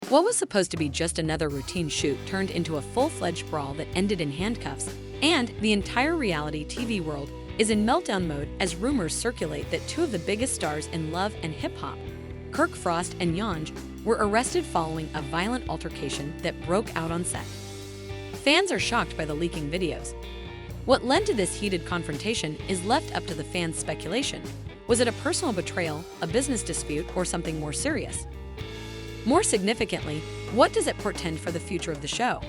What was supposed to be just another routine shoot turned into a full-fledged brawl that ended in handcuffs, and the entire reality TV world is in meltdown mode as rumors circulate that two of the biggest stars in love and hip-hop, Kirk Frost and Yonge, were arrested following a violent altercation that broke out on set. Fans are shocked by the leaking videos. What led to this heated confrontation is left up to the fans' speculation. Was it a personal betrayal, a business dispute, or something more serious? More significantly, what does it portend for the future of the show?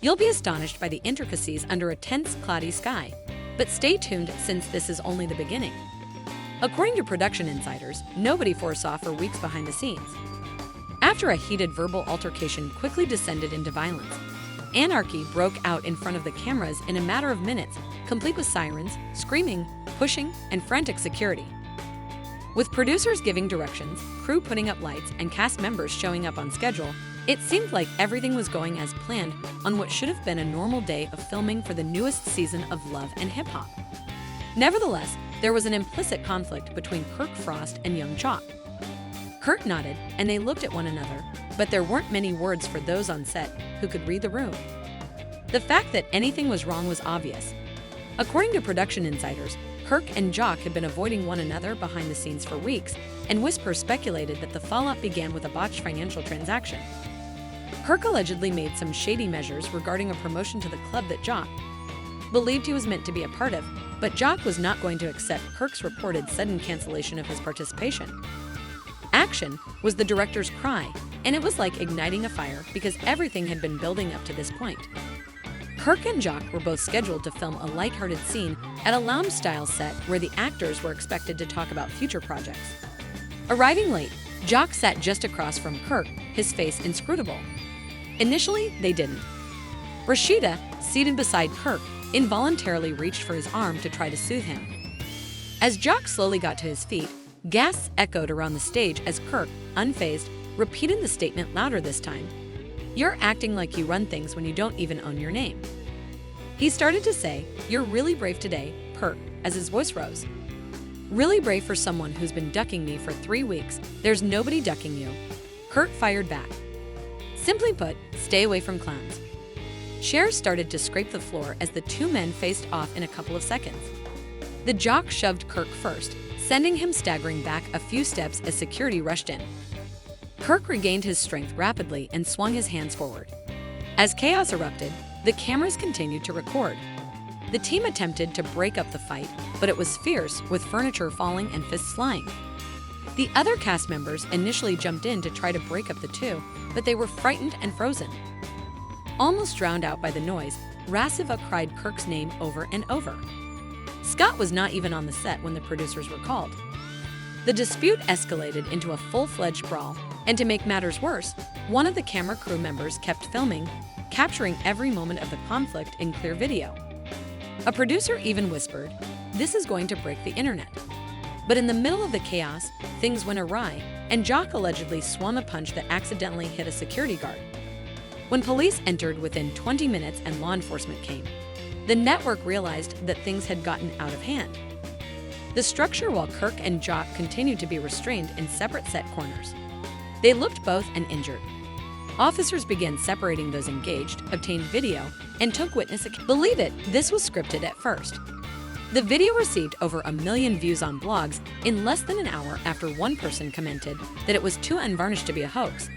You'll be astonished by the intricacies under a tense, cloudy sky. But stay tuned, since this is only the beginning. According to production insiders, nobody foresaw for weeks behind the scenes. After a heated verbal altercation quickly descended into violence, anarchy broke out in front of the cameras in a matter of minutes, complete with sirens, screaming, pushing, and frantic security. With producers giving directions, crew putting up lights, and cast members showing up on schedule, it seemed like everything was going as planned on what should have been a normal day of filming for the newest season of Love and Hip Hop. Nevertheless, there was an implicit conflict between Kirk Frost and young Jock. Kirk nodded, and they looked at one another, but there weren't many words for those on set who could read the room. The fact that anything was wrong was obvious. According to production insiders, Kirk and Jock had been avoiding one another behind the scenes for weeks, and whispers speculated that the fallout began with a botched financial transaction. Kirk allegedly made some shady measures regarding a promotion to the club that Jock believed he was meant to be a part of, but Jock was not going to accept Kirk's reported sudden cancellation of his participation. Action was the director's cry, and it was like igniting a fire because everything had been building up to this point. Kirk and Jock were both scheduled to film a lighthearted scene at a lounge-style set where the actors were expected to talk about future projects. Arriving late, Jock sat just across from Kirk, his face inscrutable. Initially, they didn't. Rashida, seated beside Kirk, involuntarily reached for his arm to try to soothe him. As Jock slowly got to his feet, gasps echoed around the stage as Kirk, unfazed, repeated the statement louder this time. "You're acting like you run things when you don't even own your name." He started to say, "You're really brave today, Kirk," as his voice rose. "Really brave for someone who's been ducking me for 3 weeks. There's nobody ducking you." Kirk fired back. "Simply put, stay away from clowns." Chairs started to scrape the floor as the two men faced off in a couple of seconds. The Jock shoved Kirk first, sending him staggering back a few steps as security rushed in. Kirk regained his strength rapidly and swung his hands forward. As chaos erupted, the cameras continued to record. The team attempted to break up the fight, but it was fierce, with furniture falling and fists flying. The other cast members initially jumped in to try to break up the two, but they were frightened and frozen. Almost drowned out by the noise, Rasiva cried Kirk's name over and over. Scott was not even on the set when the producers were called. The dispute escalated into a full-fledged brawl, and to make matters worse, one of the camera crew members kept filming, capturing every moment of the conflict in clear video. A producer even whispered, "This is going to break the internet." But in the middle of the chaos, things went awry, and Jock allegedly swung a punch that accidentally hit a security guard. When police entered within 20 minutes and law enforcement came, the network realized that things had gotten out of hand. The structure, while Kirk and Jock continued to be restrained in separate set corners. They looked both and injured. Officers began separating those engaged, obtained video, and took witness accounts. Believe it, this was scripted at first. The video received over 1 million views on blogs in less than an hour after one person commented that it was too unvarnished to be a hoax.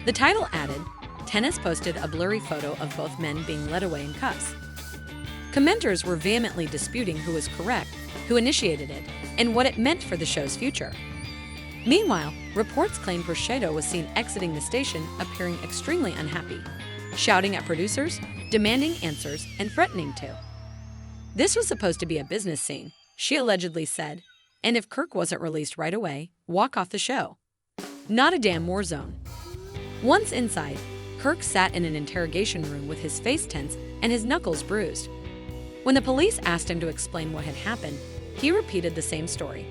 The title added, "Tennis posted a blurry photo of both men being led away in cuffs." Commenters were vehemently disputing who was correct, who initiated it, and what it meant for the show's future. Meanwhile, reports claimed Rashida was seen exiting the station, appearing extremely unhappy, shouting at producers, demanding answers, and threatening to. This was supposed to be a business scene, she allegedly said, and if Kirk wasn't released right away, walk off the show. Not a damn war zone. Once inside, Kirk sat in an interrogation room with his face tense and his knuckles bruised. When the police asked him to explain what had happened, he repeated the same story,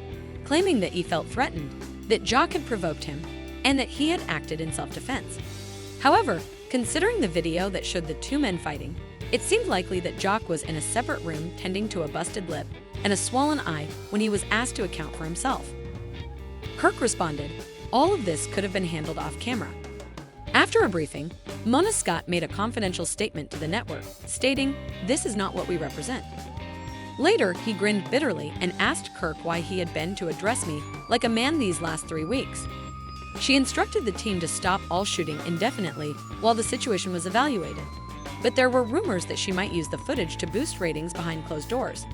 claiming that he felt threatened, that Jock had provoked him, and that he had acted in self-defense. However, considering the video that showed the two men fighting, it seemed likely that Jock was in a separate room tending to a busted lip and a swollen eye when he was asked to account for himself. Kirk responded, "All of this could have been handled off camera." After a briefing, Mona Scott made a confidential statement to the network, stating, "This is not what we represent." Later, he grinned bitterly and asked Kirk why he had been to address me like a man these last 3 weeks. She instructed the team to stop all shooting indefinitely while the situation was evaluated. But there were rumors that she might use the footage to boost ratings behind closed doors.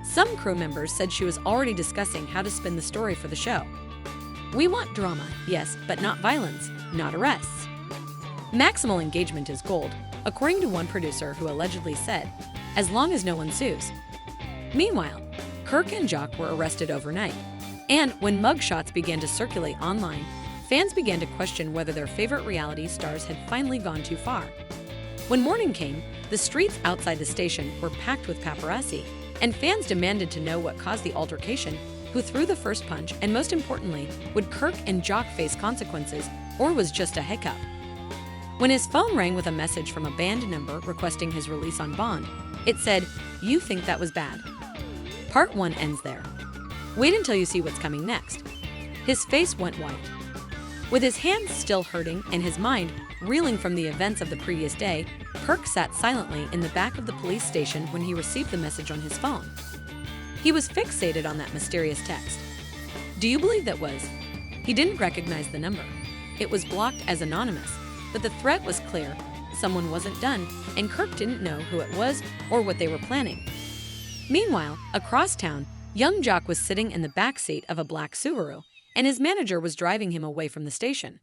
Some crew members said she was already discussing how to spin the story for the show. "We want drama, yes, but not violence, not arrests. Maximal engagement is gold," according to one producer who allegedly said, "as long as no one sues." Meanwhile, Kirk and Jock were arrested overnight, and when mugshots began to circulate online, fans began to question whether their favorite reality stars had finally gone too far. When morning came, the streets outside the station were packed with paparazzi, and fans demanded to know what caused the altercation, who threw the first punch, and most importantly, would Kirk and Jock face consequences, or was just a hiccup? When his phone rang with a message from a band member requesting his release on bond, it said, "You think that was bad?" Part 1 ends there. Wait until you see what's coming next. His face went white. With his hands still hurting and his mind reeling from the events of the previous day, Kirk sat silently in the back of the police station when he received the message on his phone. He was fixated on that mysterious text. Do you believe that was? He didn't recognize the number. It was blocked as anonymous, but the threat was clear. Someone wasn't done, and Kirk didn't know who it was or what they were planning. Meanwhile, across town, young Jock was sitting in the back seat of a black Subaru, and his manager was driving him away from the station.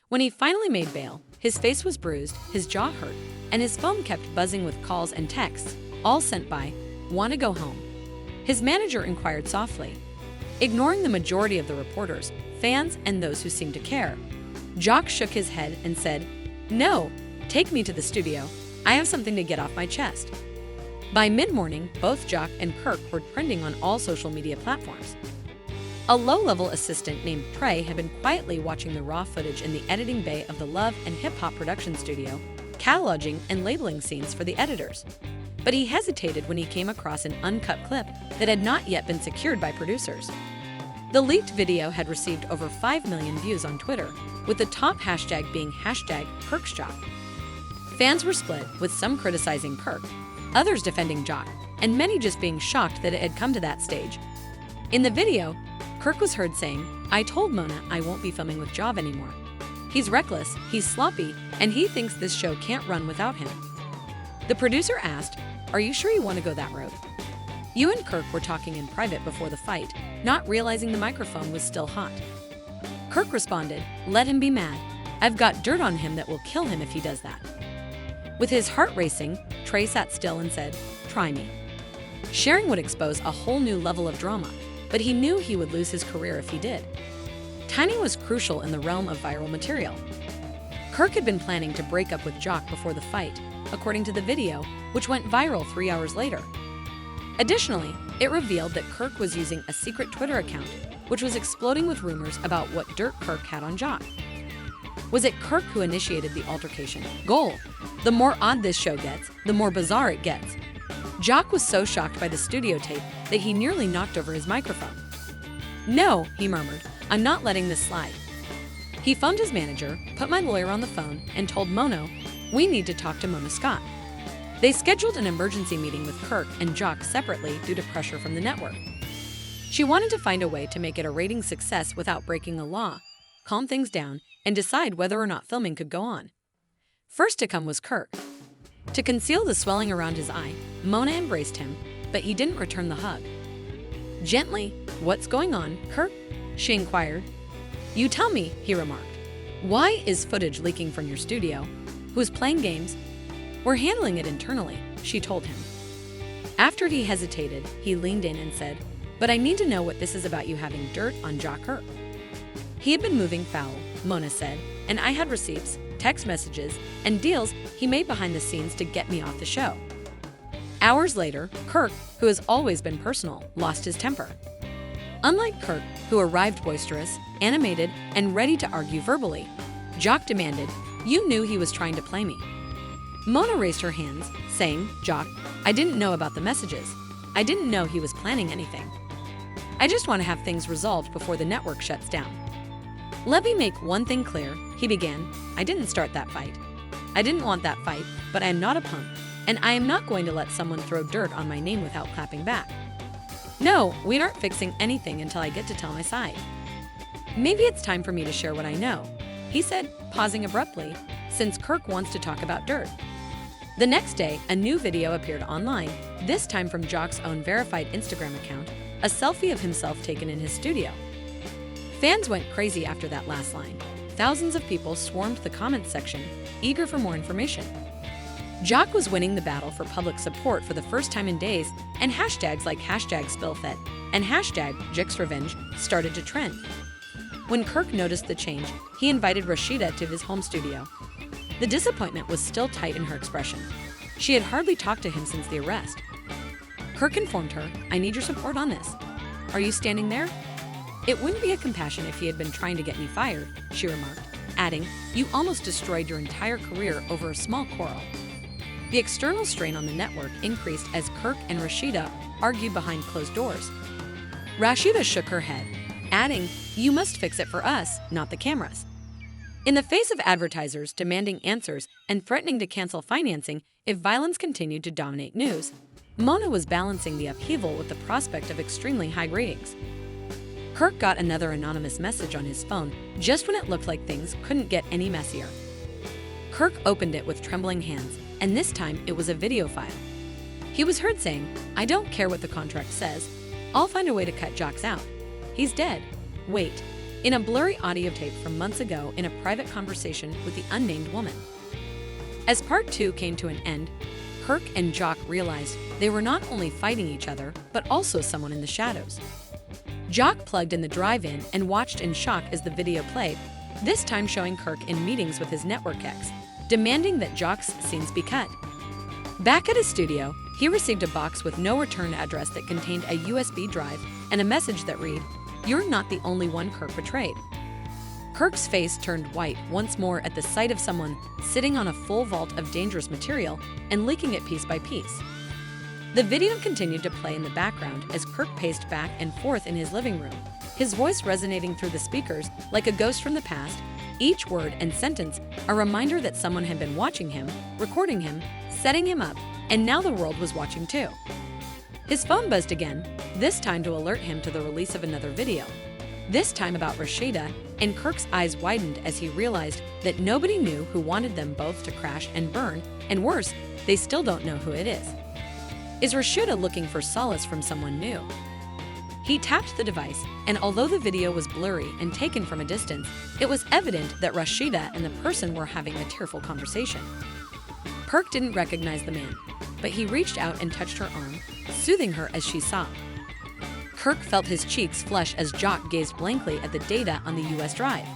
When he finally made bail, his face was bruised, his jaw hurt, and his phone kept buzzing with calls and texts, all sent by, "Want to go home?" His manager inquired softly. Ignoring the majority of the reporters, fans, and those who seemed to care, Jock shook his head and said, "No, take me to the studio. I have something to get off my chest." By mid-morning, both Jock and Kirk were trending on all social media platforms. A low-level assistant named Trey had been quietly watching the raw footage in the editing bay of the Love and Hip Hop production studio, cataloging and labeling scenes for the editors. But he hesitated when he came across an uncut clip that had not yet been secured by producers. The leaked video had received over 5 million views on Twitter, with the top hashtag being #KirkSjock. Fans were split, with some criticizing Kirk, others defending Jock, and many just being shocked that it had come to that stage. In the video, Kirk was heard saying, "I told Mona I won't be filming with Job anymore. He's reckless, he's sloppy, and he thinks this show can't run without him." The producer asked, "Are you sure you want to go that route?" You and Kirk were talking in private before the fight, not realizing the microphone was still hot. Kirk responded, "Let him be mad. I've got dirt on him that will kill him if he does that." With his heart racing, Trey sat still and said, "Try me." Sharing would expose a whole new level of drama, but he knew he would lose his career if he did. Timing was crucial in the realm of viral material. Kirk had been planning to break up with Jock before the fight, according to the video, which went viral 3 hours later. Additionally, it revealed that Kirk was using a secret Twitter account, which was exploding with rumors about what dirt Kirk had on Jock. Was it Kirk who initiated the altercation? Goal. The more odd this show gets, the more bizarre it gets. Jock was so shocked by the studio tape that he nearly knocked over his microphone. "No," he murmured, "I'm not letting this slide." He phoned his manager, put my lawyer on the phone, and told Mono, "We need to talk to Mona Scott." They scheduled an emergency meeting with Kirk and Jock separately due to pressure from the network. She wanted to find a way to make it a rating success without breaking a law, calm things down, and decide whether or not filming could go on. First to come was Kirk. To conceal the swelling around his eye, Mona embraced him, but he didn't return the hug. Gently, "What's going on, Kirk?" she inquired. "You tell me," he remarked. "Why is footage leaking from your studio? Who's playing games?" "We're handling it internally," she told him. After he hesitated, he leaned in and said, "But I need to know what this is about you having dirt on Jock Kirk." "He had been moving foul," Mona said, "and I had receipts, text messages, and deals he made behind the scenes to get me off the show." Hours later, Kirk, who has always been personal, lost his temper. Unlike Kirk, who arrived boisterous, animated, and ready to argue verbally, Jock demanded, "You knew he was trying to play me." Mona raised her hands, saying, "Jock, I didn't know about the messages. I didn't know he was planning anything. I just want to have things resolved before the network shuts down." "Let me make one thing clear," he began. "I didn't start that fight. I didn't want that fight, but I am not a punk, and I am not going to let someone throw dirt on my name without clapping back. No, we aren't fixing anything until I get to tell my side. Maybe it's time for me to share what I know," he said, pausing abruptly, since Kirk wants to talk about dirt. The next day, a new video appeared online, this time from Jock's own verified Instagram account, a selfie of himself taken in his studio. Fans went crazy after that last line. Thousands of people swarmed the comments section, eager for more information. Jock was winning the battle for public support for the first time in days, and hashtags like #SpillFit and #JixRevenge started to trend. When Kirk noticed the change, he invited Rashida to his home studio. The disappointment was still tight in her expression. She had hardly talked to him since the arrest. Kirk informed her, "I need your support on this. Are you standing there?" "It wouldn't be a compassion if he had been trying to get me fired," she remarked, adding, "You almost destroyed your entire career over a small quarrel." The external strain on the network increased as Kirk and Rashida argued behind closed doors. Rashida shook her head, adding, "You must fix it for us, not the cameras." In the face of advertisers demanding answers and threatening to cancel financing if violence continued to dominate news, Mona was balancing the upheaval with the prospect of extremely high ratings. Kirk got another anonymous message on his phone just when it looked like things couldn't get any messier. Kirk opened it with trembling hands, and this time it was a video file. He was heard saying, "I don't care what the contract says. I'll find a way to cut Jock out. He's dead. Wait," in a blurry audio tape from months ago in a private conversation with the unnamed woman. As part 2 came to an end, Kirk and Jock realized they were not only fighting each other, but also someone in the shadows. Jock plugged in the drive-in and watched in shock as the video played, this time showing Kirk in meetings with his network ex, demanding that Jock's scenes be cut. Back at his studio, he received a box with no return address that contained a USB drive and a message that read, "You're not the only one Kirk betrayed." Kirk's face turned white once more at the sight of someone sitting on a full vault of dangerous material and leaking it piece by piece. The video continued to play in the background as Kirk paced back and forth in his living room, his voice resonating through the speakers like a ghost from the past, each word and sentence a reminder that someone had been watching him, recording him, setting him up, and now the world was watching too. His phone buzzed again, this time to alert him to the release of another video, this time about Rashida, and Kirk's eyes widened as he realized that nobody knew who wanted them both to crash and burn, and worse, they still don't know who it is. Is Rashida looking for solace from someone new? He tapped the device, and although the video was blurry and taken from a distance, it was evident that Rashida and the person were having a tearful conversation. Kirk didn't recognize the man, but he reached out and touched her arm, soothing her as she sobbed. Kirk felt his cheeks flush as Jock gazed blankly at the data on the US drive.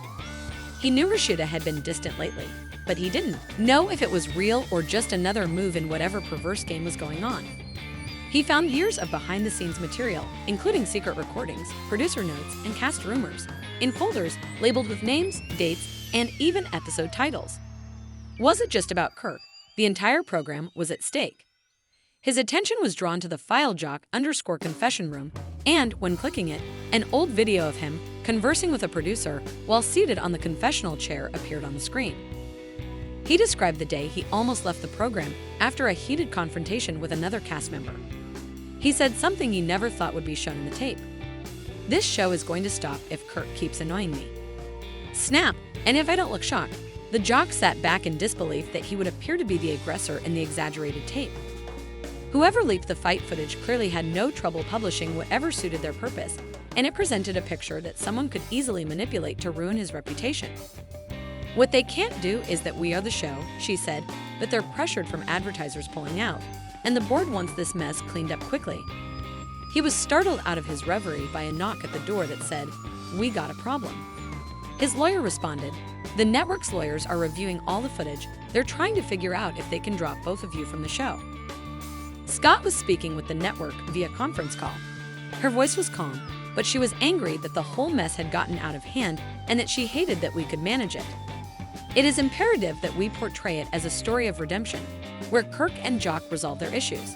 He knew Rashida had been distant lately, but he didn't know if it was real or just another move in whatever perverse game was going on. He found years of behind-the-scenes material, including secret recordings, producer notes, and cast rumors, in folders labeled with names, dates, and even episode titles. Was it just about Kirk? The entire program was at stake. His attention was drawn to the file Jock_confession room, and, when clicking it, an old video of him conversing with a producer while seated on the confessional chair appeared on the screen. He described the day he almost left the program after a heated confrontation with another cast member. He said something he never thought would be shown in the tape. "This show is going to stop if Kirk keeps annoying me." Snap, and if I don't look shocked, the Jock sat back in disbelief that he would appear to be the aggressor in the exaggerated tape. Whoever leaked the fight footage clearly had no trouble publishing whatever suited their purpose, and it presented a picture that someone could easily manipulate to ruin his reputation. "What they can't do is that we are the show," she said, "but they're pressured from advertisers pulling out, and the board wants this mess cleaned up quickly." He was startled out of his reverie by a knock at the door that said, "We got a problem." His lawyer responded, "The network's lawyers are reviewing all the footage. They're trying to figure out if they can drop both of you from the show." Scott was speaking with the network via conference call. Her voice was calm, but she was angry that the whole mess had gotten out of hand and that she hated that we could manage it. "It is imperative that we portray it as a story of redemption, where Kirk and Jock resolve their issues."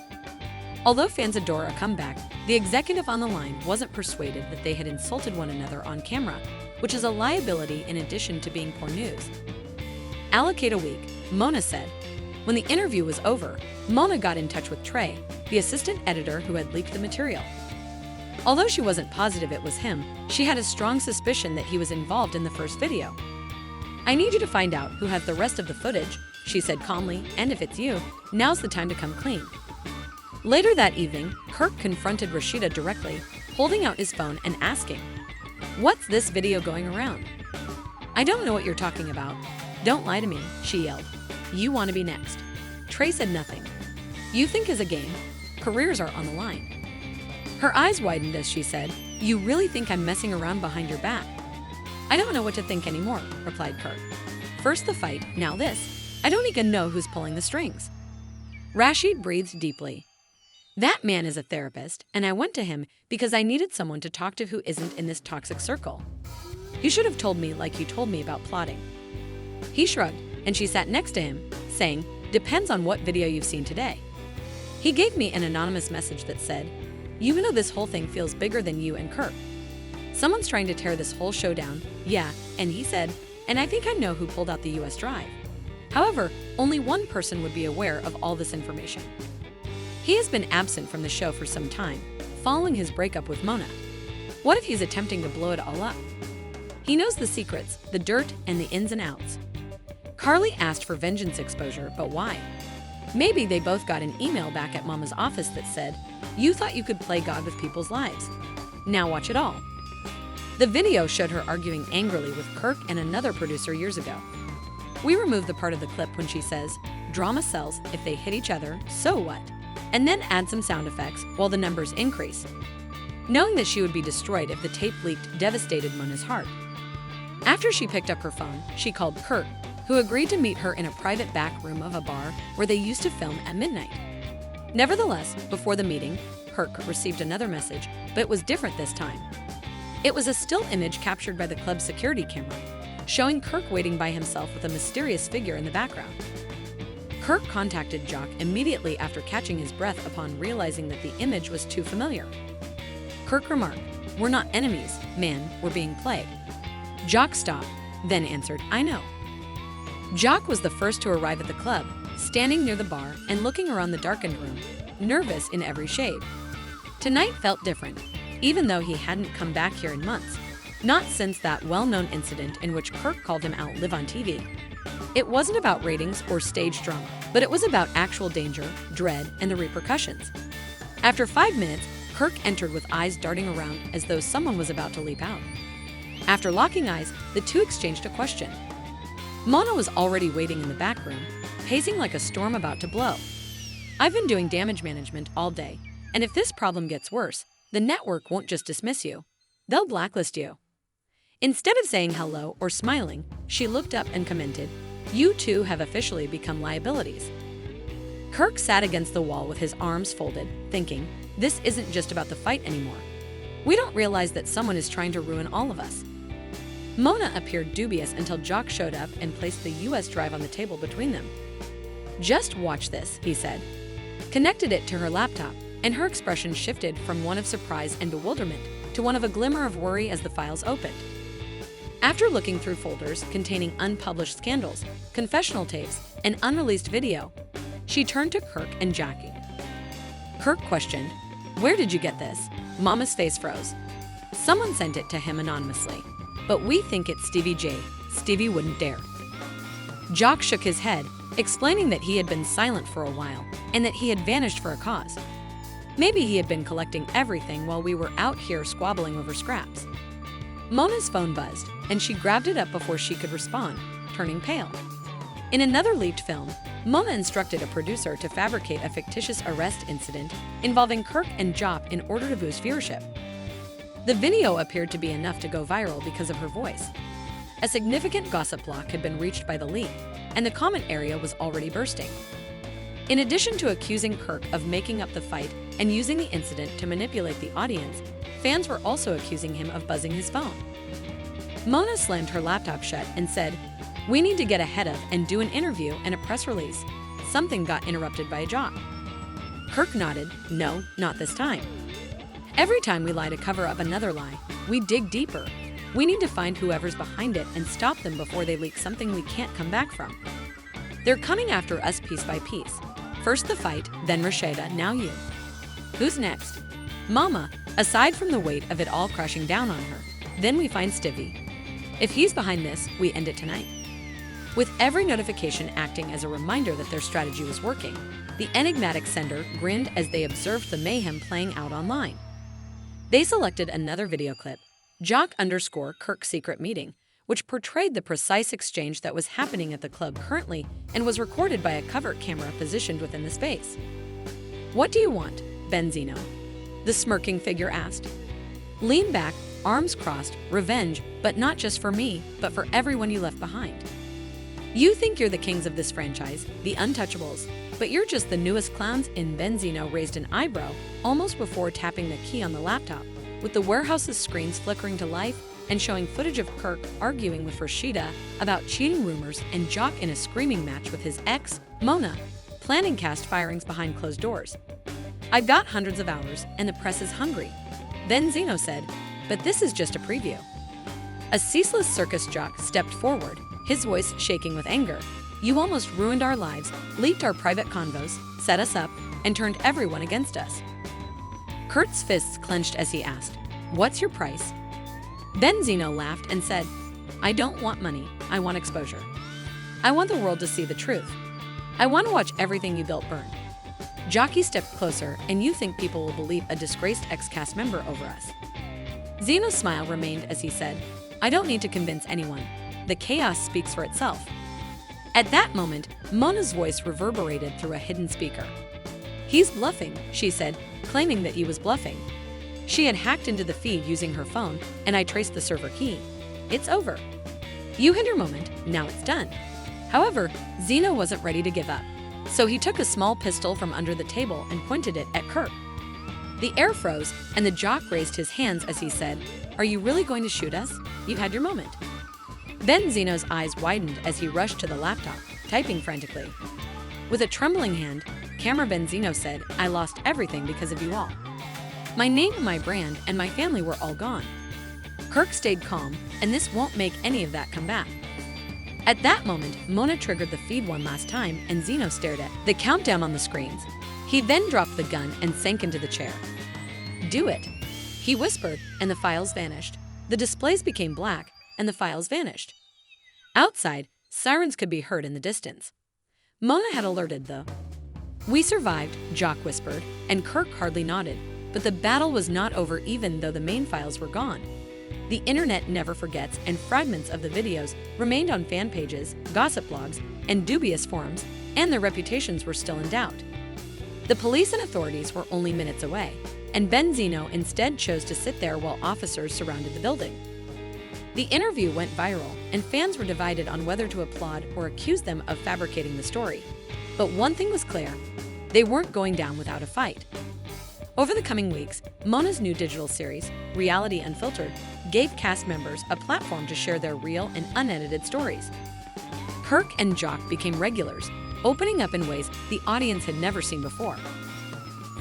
Although fans adore a comeback, the executive on the line wasn't persuaded that they had insulted one another on camera, which is a liability in addition to being poor news. Allocate a week, Mona said. When the interview was over, Mona got in touch with Trey, the assistant editor who had leaked the material. Although she wasn't positive it was him, she had a strong suspicion that he was involved in the first video. "I need you to find out who has the rest of the footage," she said calmly, "and if it's you, now's the time to come clean." Later that evening, Kirk confronted Rashida directly, holding out his phone and asking, "What's this video going around?" "I don't know what you're talking about. Don't lie to me," she yelled. "You want to be next." Trey said nothing. "You think it's a game? Careers are on the line." Her eyes widened as she said, "You really think I'm messing around behind your back?" "I don't know what to think anymore," replied Kirk. "First the fight, now this. I don't even know who's pulling the strings." Rashid breathed deeply. "That man is a therapist, and I went to him because I needed someone to talk to who isn't in this toxic circle. You should have told me like you told me about plotting." He shrugged, and she sat next to him, saying, "Depends on what video you've seen today." He gave me an anonymous message that said, "You know this whole thing feels bigger than you and Kirk. Someone's trying to tear this whole show down, yeah," and he said, "and I think I know who pulled out the US drive. However, only one person would be aware of all this information. He has been absent from the show for some time, following his breakup with Mona. What if he's attempting to blow it all up? He knows the secrets, the dirt, and the ins and outs." Carly asked for vengeance exposure, but why? Maybe they both got an email back at Mama's office that said, "You thought you could play God with people's lives. Now watch it all." The video showed her arguing angrily with Kirk and another producer years ago. We removed the part of the clip when she says, "Drama sells if they hit each other, so what?" and then add some sound effects while the numbers increase. Knowing that she would be destroyed if the tape leaked devastated Mona's heart. After she picked up her phone, she called Kirk, who agreed to meet her in a private back room of a bar where they used to film at midnight. Nevertheless, before the meeting, Kirk received another message, but it was different this time. It was a still image captured by the club's security camera, showing Kirk waiting by himself with a mysterious figure in the background. Kirk contacted Jock immediately after catching his breath upon realizing that the image was too familiar. Kirk remarked, "We're not enemies, man, we're being played." Jock stopped, then answered, "I know." Jock was the first to arrive at the club, standing near the bar and looking around the darkened room, nervous in every shade. Tonight felt different, even though he hadn't come back here in months, not since that well-known incident in which Kirk called him out live on TV. It wasn't about ratings or stage drama, but it was about actual danger, dread, and the repercussions. After 5 minutes, Kirk entered with eyes darting around as though someone was about to leap out. After locking eyes, the two exchanged a question. Mona was already waiting in the back room, pacing like a storm about to blow. "I've been doing damage management all day, and if this problem gets worse, the network won't just dismiss you. They'll blacklist you." Instead of saying hello or smiling, she looked up and commented, "You two have officially become liabilities." Kirk sat against the wall with his arms folded, thinking, this isn't just about the fight anymore. We don't realize that someone is trying to ruin all of us. Mona appeared dubious until Jock showed up and placed the US drive on the table between them. "Just watch this," he said. Connected it to her laptop, and her expression shifted from one of surprise and bewilderment to one of a glimmer of worry as the files opened. After looking through folders containing unpublished scandals, confessional tapes, and unreleased video, she turned to Kirk and Jackie. Kirk questioned, "Where did you get this?" Mama's face froze. "Someone sent it to him anonymously, but we think it's Stevie J. Stevie wouldn't dare." Jock shook his head, explaining that he had been silent for a while and that he had vanished for a cause. Maybe he had been collecting everything while we were out here squabbling over scraps. Mona's phone buzzed, and she grabbed it up before she could respond, turning pale. In another leaked film, Mona instructed a producer to fabricate a fictitious arrest incident involving Kirk and Jock in order to boost viewership. The video appeared to be enough to go viral because of her voice. A significant gossip block had been reached by the leak, and the comment area was already bursting. In addition to accusing Kirk of making up the fight and using the incident to manipulate the audience, fans were also accusing him of buzzing his phone. Mona slammed her laptop shut and said, "We need to get ahead of and do an interview and a press release." Something got interrupted by a Jock. Kirk nodded, "No, not this time. Every time we lie to cover up another lie, we dig deeper. We need to find whoever's behind it and stop them before they leak something we can't come back from. They're coming after us piece by piece. First the fight, then Rashida, now you. Who's next? Mama, aside from the weight of it all crashing down on her. Then we find Stivy. If he's behind this, we end it tonight. With every notification acting as a reminder that their strategy was working, the enigmatic sender grinned as they observed the mayhem playing out online. They selected another video clip, Jock_Kirk's secret meeting, which portrayed the precise exchange that was happening at the club currently and was recorded by a covert camera positioned within the space. What do you want, Benzino? The smirking figure asked. Lean back, arms crossed, revenge, but not just for me, but for everyone you left behind. You think you're the kings of this franchise, the untouchables, but you're just the newest clowns. In Benzino raised an eyebrow almost before tapping the key on the laptop, with the warehouse's screens flickering to life and showing footage of Kirk arguing with Rashida about cheating rumors and Jock in a screaming match with his ex, Mona, planning cast firings behind closed doors. I've got hundreds of hours and the press is hungry, Benzino said, but this is just a preview. A ceaseless circus jock stepped forward, his voice shaking with anger. You almost ruined our lives, leaked our private convos, set us up, and turned everyone against us. Kurt's fists clenched as he asked, What's your price? Benzino laughed and said, I don't want money, I want exposure. I want the world to see the truth. I want to watch everything you built burn. Jockey stepped closer, and you think people will believe a disgraced ex-cast member over us. Zeno's smile remained as he said, I don't need to convince anyone. The chaos speaks for itself. At that moment, Mona's voice reverberated through a hidden speaker. He's bluffing, she said, claiming that he was bluffing. She had hacked into the feed using her phone, and I traced the server key. It's over. You had your moment, now it's done. However, Zeno wasn't ready to give up, so he took a small pistol from under the table and pointed it at Kirk. The air froze, and the jock raised his hands as he said, Are you really going to shoot us? You had your moment. Then Zeno's eyes widened as he rushed to the laptop, typing frantically. With a trembling hand, Camera Benzino said, I lost everything because of you all. My name, my brand, and my family were all gone. Kirk stayed calm, and this won't make any of that come back. At that moment, Mona triggered the feed one last time, and Zeno stared at the countdown on the screens. He then dropped the gun and sank into the chair. Do it, he whispered, and the files vanished. The displays became black, and the files vanished. Outside, sirens could be heard in the distance. Mona had alerted though. We survived, Jock whispered, and Kirk hardly nodded, but the battle was not over even though the main files were gone. The internet never forgets, and fragments of the videos remained on fan pages, gossip blogs, and dubious forums, and their reputations were still in doubt. The police and authorities were only minutes away, and Benzino instead chose to sit there while officers surrounded the building. The interview went viral, and fans were divided on whether to applaud or accuse them of fabricating the story. But one thing was clear, they weren't going down without a fight. Over the coming weeks, Mona's new digital series, Reality Unfiltered, gave cast members a platform to share their real and unedited stories. Kirk and Jock became regulars, opening up in ways the audience had never seen before.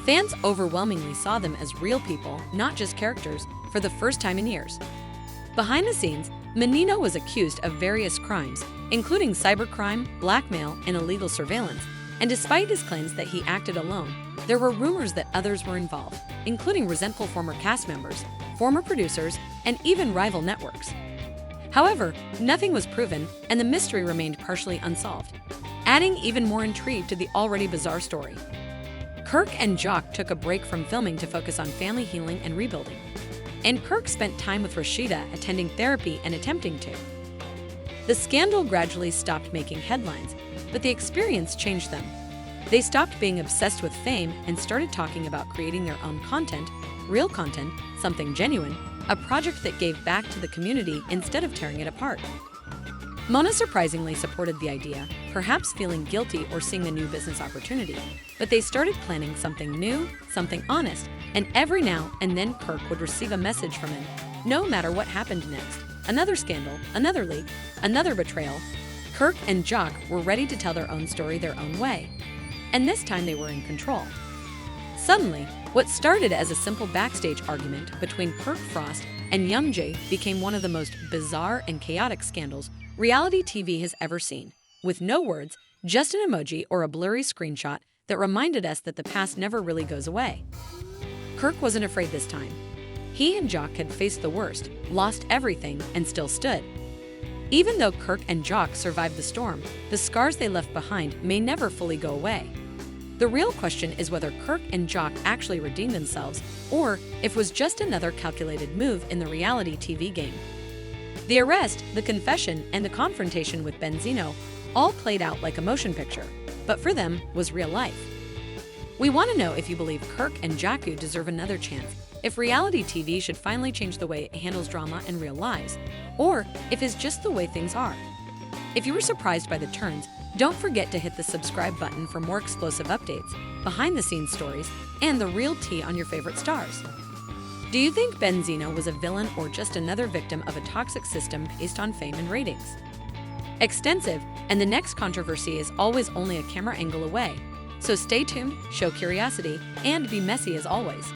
Fans overwhelmingly saw them as real people, not just characters, for the first time in years. Behind the scenes, Menino was accused of various crimes, including cybercrime, blackmail, and illegal surveillance, and despite his claims that he acted alone, there were rumors that others were involved, including resentful former cast members, former producers, and even rival networks. However, nothing was proven, and the mystery remained partially unsolved, adding even more intrigue to the already bizarre story. Kirk and Jock took a break from filming to focus on family healing and rebuilding, and Kirk spent time with Rashida attending therapy and attempting to. The scandal gradually stopped making headlines, but the experience changed them. They stopped being obsessed with fame and started talking about creating their own content, real content, something genuine, a project that gave back to the community instead of tearing it apart. Mona surprisingly supported the idea, perhaps feeling guilty or seeing a new business opportunity, but they started planning something new, something honest, and every now and then Kirk would receive a message from him, no matter what happened next. Another scandal, another leak, another betrayal. Kirk and Jock were ready to tell their own story their own way, and this time they were in control. Suddenly, what started as a simple backstage argument between Kirk Frost and Young Jae became one of the most bizarre and chaotic scandals reality TV has ever seen, with no words, just an emoji or a blurry screenshot that reminded us that the past never really goes away. Kirk wasn't afraid this time. He and Jock had faced the worst, lost everything, and still stood. Even though Kirk and Jock survived the storm, the scars they left behind may never fully go away. The real question is whether Kirk and Jock actually redeemed themselves, or if it was just another calculated move in the reality TV game. The arrest, the confession, and the confrontation with Benzino all played out like a motion picture, but for them was real life. We want to know if you believe Kirk and Jakku deserve another chance, if reality TV should finally change the way it handles drama in real lives, or if it's just the way things are. If you were surprised by the turns, don't forget to hit the subscribe button for more explosive updates, behind-the-scenes stories, and the real tea on your favorite stars. Do you think Benzino was a villain or just another victim of a toxic system based on fame and ratings? Extensive, and the next controversy is always only a camera angle away. So stay tuned, show curiosity, and be messy as always.